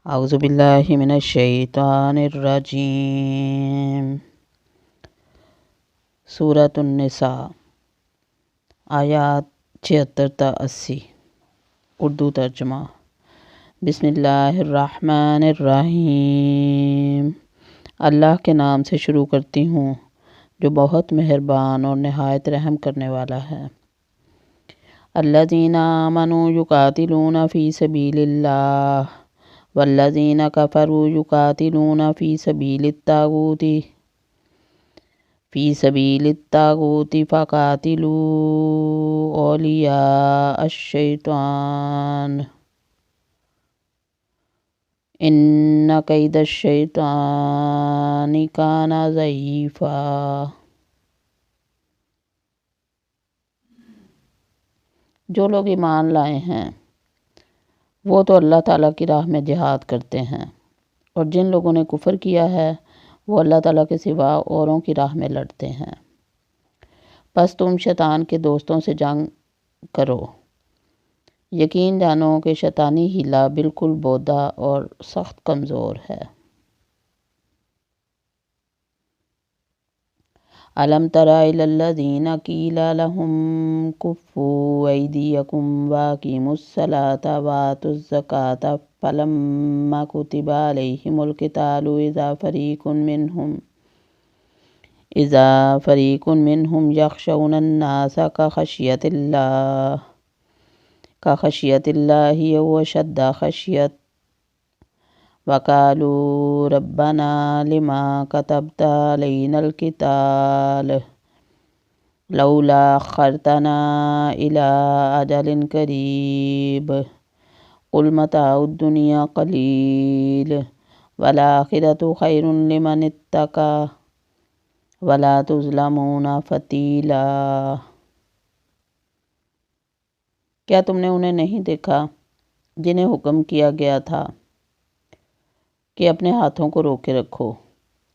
اعوذ باللہ من الشیطان الرجیم۔ سورۃ النساء، آیات 76 تا 80۔ اردو ترجمہ۔ بسم اللہ الرحمن الرحیم۔ اللہ کے نام سے شروع کرتی ہوں جو بہت مہربان اور نہایت رحم کرنے والا ہے۔ الذین آمنوا یقاتلون فی سبیل اللہ والذین کفروا یقاتلون فی سبیل الطاغوت فقاتلوا اولیاء الشیطان ان کید الشیطان کان ضعیفا۔ جو لوگ ایمان لائے ہیں وہ تو اللہ تعالیٰ کی راہ میں جہاد کرتے ہیں، اور جن لوگوں نے کفر کیا ہے وہ اللہ تعالیٰ کے سوا اوروں کی راہ میں لڑتے ہیں۔ پس تم شیطان کے دوستوں سے جنگ کرو، یقین جانو کہ شیطانی حیلہ بالکل بودھا اور سخت کمزور ہے۔ أَلَمْ تَرَ إِلَى الَّذِينَ قِيلَ لَهُمْ كُفُّوا أَيْدِيَكُمْ وَأَقِيمُوا الصَّلَاةَ وَآتُوا الزَّكَاةَ فَلَمَّا كُتِبَ عَلَيْهِمُ الْقِتَالُ إِذَا فَرِيقٌ مِّنْهُمْ يَخْشَوْنَ النَّاسَ كَخَشْيَةِ اللَّهِ أَوْ أَشَدَّ خَشْيَةً وَقَالُوا رَبَّنَا لِمَ كَتَبْتَ عَلَيْنَا الْقِتَالَ لَوْلَا أَخَّرْتَنَا إِلَىٰ أَجَلٍ قَرِيبٍ قُلْ مَتَاعُ الدُّنْيَا قَلِيلٌ وَالْآخِرَةُ خَيْرٌ لِمَنِ اتَّقَىٰ وَلَا تُظْلَمُونَ فَتِيلًا۔ کیا تم نے انہیں نہیں دیکھا جنہیں حکم کیا گیا تھا کہ اپنے ہاتھوں کو روکے رکھو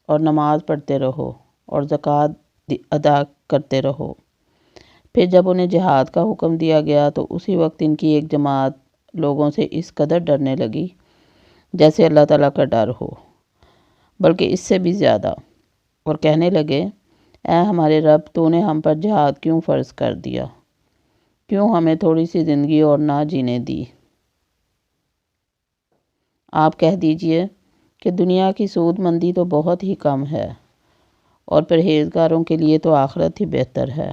اور نماز پڑھتے رہو اور زکوٰۃ ادا کرتے رہو، پھر جب انہیں جہاد کا حکم دیا گیا تو اسی وقت ان کی ایک جماعت لوگوں سے اس قدر ڈرنے لگی جیسے اللہ تعالیٰ کا ڈر ہو، بلکہ اس سے بھی زیادہ، اور کہنے لگے اے ہمارے رب، تو نے ہم پر جہاد کیوں فرض کر دیا؟ کیوں ہمیں تھوڑی سی زندگی اور نہ جینے دی؟ آپ کہہ دیجئے کہ دنیا کی سود مندی تو بہت ہی کم ہے، اور پرہیزگاروں کے لیے تو آخرت ہی بہتر ہے،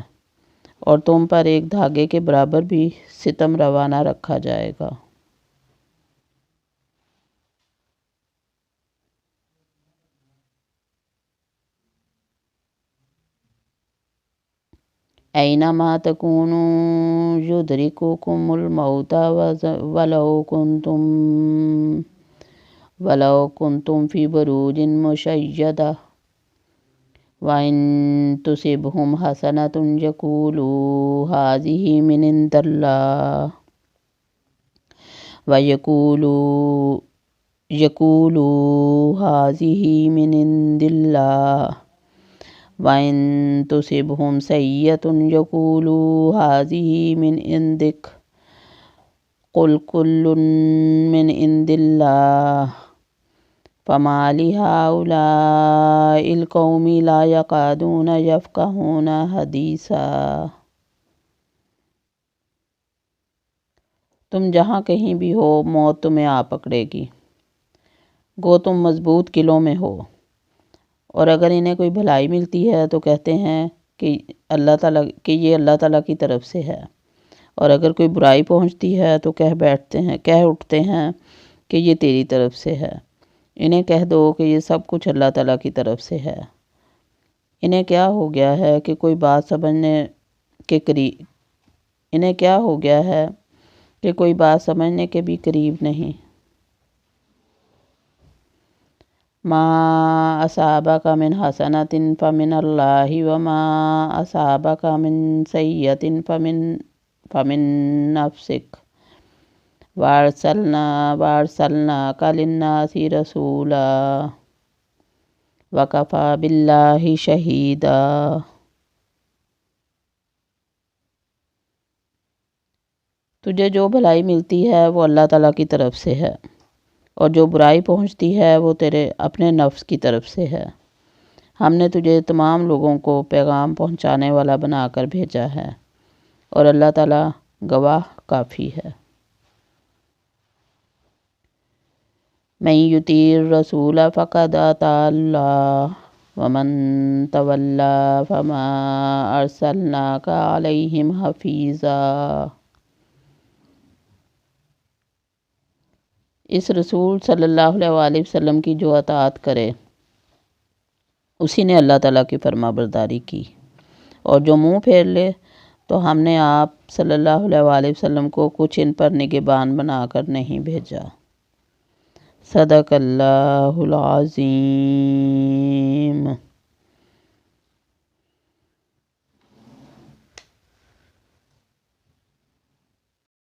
اور تم پر ایک دھاگے کے برابر بھی ستم روا نہ رکھا جائے گا۔ اینما تکونوا یدرککم الموت ولو کنتم فی بروج مشیدہ وَإِن تُصِبْهُمْ حَسَنَةٌ يَقُولُوا هَٰذِهِ مِنْ عِندِ اللَّهِ وَإِن تُصِبْهُمْ سَيِّئَةٌ يَقُولُوا هَٰذِهِ مِنْ عِندِكَ قُلْ كُلٌّ مِّنْ عِندِ اللَّهِ فَمَا لِهَٰؤُلَاءِ الْقَوْمِ لَا يَكَادُونَ يَفْقَهُونَ حَدِيثًا۔ تم جہاں کہیں بھی ہو موت تمہیں آ پکڑے گی، گو تم مضبوط قلعوں میں ہو، اور اگر انہیں کوئی بھلائی ملتی ہے تو کہتے ہیں کہ یہ اللہ تعالیٰ کی طرف سے ہے، اور اگر کوئی برائی پہنچتی ہے تو کہہ اٹھتے ہیں کہ یہ تیری طرف سے ہے۔ انہیں کہہ دو کہ یہ سب کچھ اللہ تعالیٰ کی طرف سے ہے۔ انہیں کیا ہو گیا ہے کہ کوئی بات سمجھنے کے بھی قریب نہیں۔ ما اصابک من حسنۃ فمن اللہ وما اصابک من سیئۃ فمن نفسک وارسلناک للناس رسولا وکفی باللہ شہیدا۔ تجھے جو بھلائی ملتی ہے وہ اللہ تعالیٰ کی طرف سے ہے، اور جو برائی پہنچتی ہے وہ تیرے اپنے نفس کی طرف سے ہے۔ ہم نے تجھے تمام لوگوں کو پیغام پہنچانے والا بنا کر بھیجا ہے، اور اللہ تعالیٰ گواہ کافی ہے۔ من یطیع الرسول فقد اطاع اللہ ومن تولی فما ارسلناک علیہم حفیظا۔ اس رسول صلی اللہ علیہ وآلہ وسلم کی جو اطاعت کرے اسی نے اللہ تعالیٰ کی فرما برداری کی، اور جو منہ پھیر لے تو ہم نے آپ صلی اللہ علیہ وآلہ وسلم کو کچھ ان پر نگہبان بنا کر نہیں بھیجا۔ صدق اللہ العظیم۔